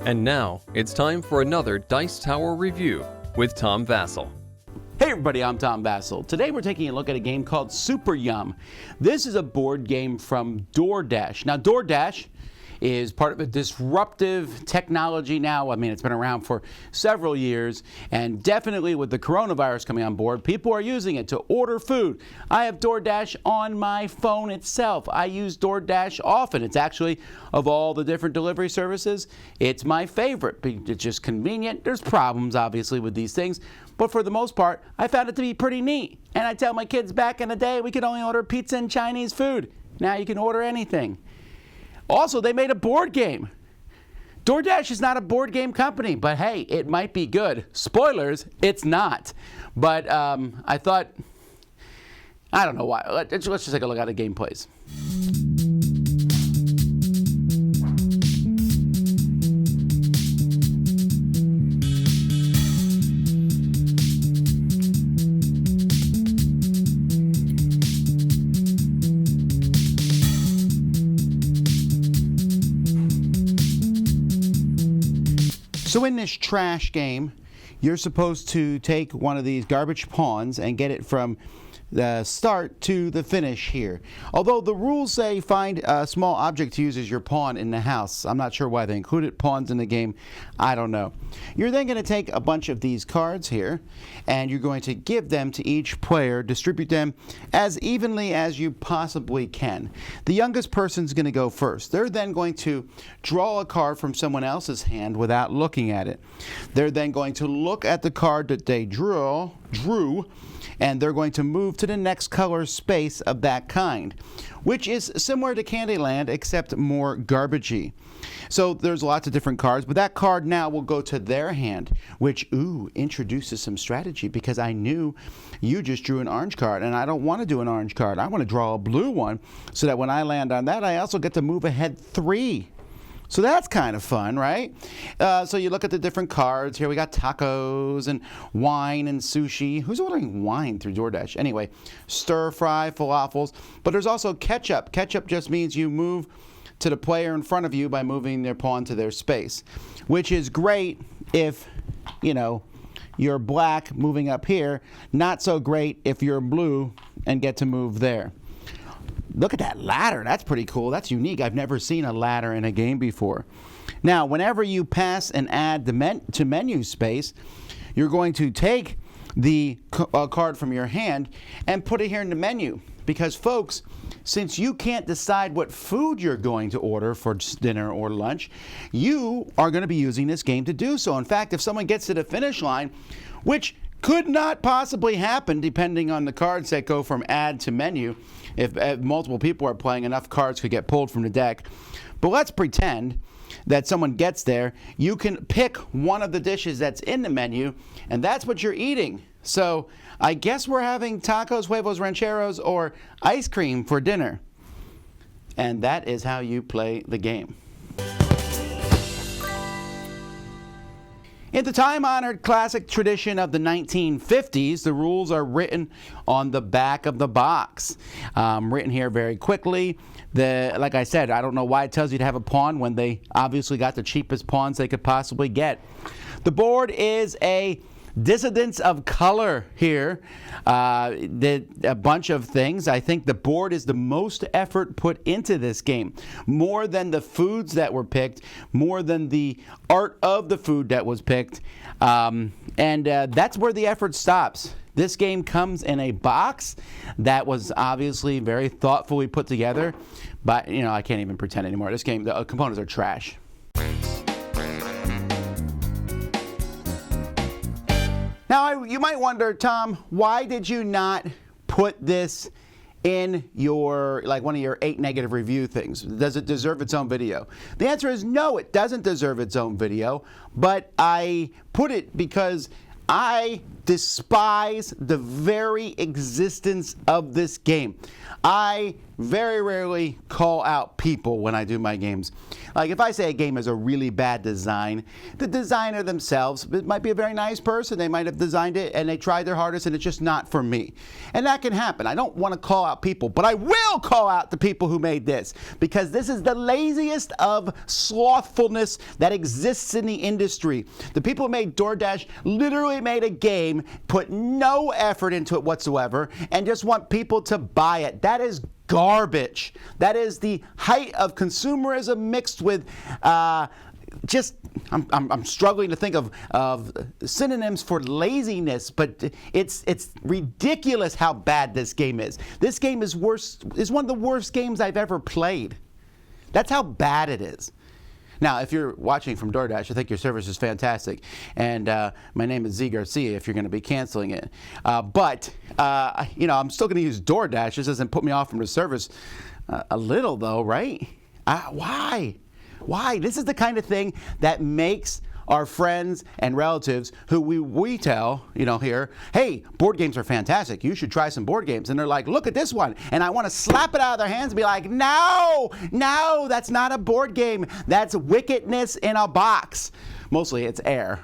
And now, it's time for another Dice Tower review with Tom Vasel. Hey everybody, I'm Tom Vasel. Today we're taking a look at a game called SuperYum. This is a board game from DoorDash. Now DoorDash is part of a disruptive technology now. I mean, it's been around for several years, and definitely with the coronavirus coming on board, people are using it to order food. I have DoorDash on my phone itself. I use DoorDash often. It's actually, of all the different delivery services, it's my favorite. It's just convenient. There's problems, obviously, with these things, but for the most part, I found it to be pretty neat. And I tell my kids back in the day, we could only order pizza and Chinese food. Now you can order anything. Also, they made a board game. DoorDash is not a board game company, but hey, it might be good. Spoilers, it's not. But I thought, I don't know why. Let's just take a look at the game plays. So in this trash game, you're supposed to take one of these garbage pawns and get it from the start to the finish here. Although the rules say find a small object to use as your pawn in the house. I'm not sure why they included pawns in the game. I don't know. You're then going to take a bunch of these cards here, and you're going to give them to each player, distribute them as evenly as you possibly can. The youngest person's going to go first. They're then going to draw a card from someone else's hand without looking at it. They're then going to look at the card that they drew, and they're going to move to the next color space of that kind, which is similar to Candyland except more garbagey. So there's lots of different cards, but that card now will go to their hand, which, introduces some strategy, because I knew you just drew an orange card, and I don't want to do an orange card. I want to draw a blue one, so that when I land on that, I also get to move ahead 3. So that's kind of fun, right? So you look at the different cards. Here we got tacos and wine and sushi. Who's ordering wine through DoorDash? Anyway, stir fry, falafels. But there's also ketchup. Ketchup just means you move to the player in front of you by moving their pawn to their space, which is great if, you're black moving up here. Not so great if you're blue and get to move there. Look at that ladder. That's pretty cool. That's unique. I've never seen a ladder in a game before. Now, whenever you pass and add to menu space, you're going to take the card from your hand and put it here in the menu. Because, folks, since you can't decide what food you're going to order for dinner or lunch, you are going to be using this game to do so. In fact, if someone gets to the finish line, which could not possibly happen depending on the cards that go from add to menu, if multiple people are playing, enough cards could get pulled from the deck. But let's pretend that someone gets there. You can pick one of the dishes that's in the menu, and that's what you're eating. So I guess we're having tacos, huevos rancheros, or ice cream for dinner. And that is how you play the game. In the time-honored classic tradition of the 1950s, the rules are written on the back of the box. Written here very quickly. Like I said, I don't know why it tells you to have a pawn when they obviously got the cheapest pawns they could possibly get. The board is a dissidence of color here. A bunch of things. I think the board is the most effort put into this game. More than the foods that were picked, more than the art of the food that was picked. And that's where the effort stops. This game comes in a box that was obviously very thoughtfully put together. But, I can't even pretend anymore. This game, the components are trash. Now, you might wonder, Tom, why did you not put this in your, one of your 8 negative review things? Does it deserve its own video? The answer is no, it doesn't deserve its own video, but I put it because I despise the very existence of this game. I very rarely call out people when I do my games. Like if I say a game is a really bad design, the designer themselves, it might be a very nice person, they might have designed it and they tried their hardest and it's just not for me. And that can happen. I don't want to call out people, but I will call out the people who made this, because this is the laziest of slothfulness that exists in the industry. The people who made DoorDash literally made a game, put no effort into it whatsoever, and just want people to buy it. That is garbage. That is the height of consumerism mixed with I'm struggling to think of synonyms for laziness, but it's ridiculous how bad this game is. This game is one of the worst games I've ever played. That's how bad it is. Now, if you're watching from DoorDash, I think your service is fantastic. And my name is Z Garcia if you're going to be canceling it. But I'm still going to use DoorDash. This doesn't put me off from the service a little, though, right? Why? Why? This is the kind of thing that makes our friends and relatives who we tell, here, hey, board games are fantastic. You should try some board games. And they're like, look at this one. And I want to slap it out of their hands and be like, no, that's not a board game. That's wickedness in a box. Mostly it's air.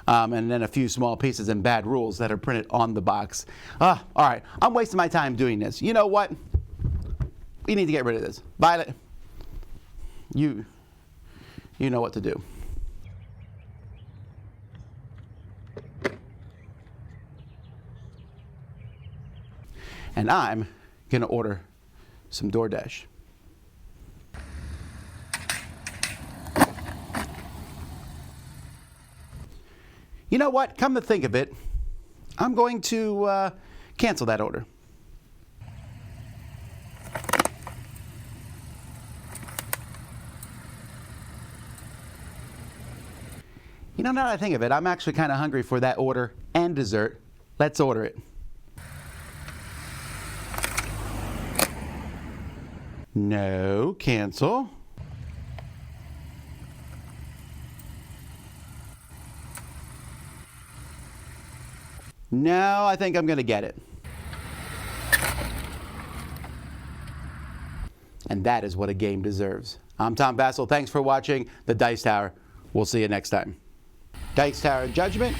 And then a few small pieces and bad rules that are printed on the box. All right, I'm wasting my time doing this. You know what? We need to get rid of this. Violet, you know what to do. And I'm going to order some DoorDash. You know what? Come to think of it, I'm going to cancel that order. Now that I think of it, I'm actually kind of hungry for that order and dessert. Let's order it. No, cancel. No, I think I'm going to get it. And that is what a game deserves. I'm Tom Vasel. Thanks for watching The Dice Tower. We'll see you next time. Dice Tower Judgment.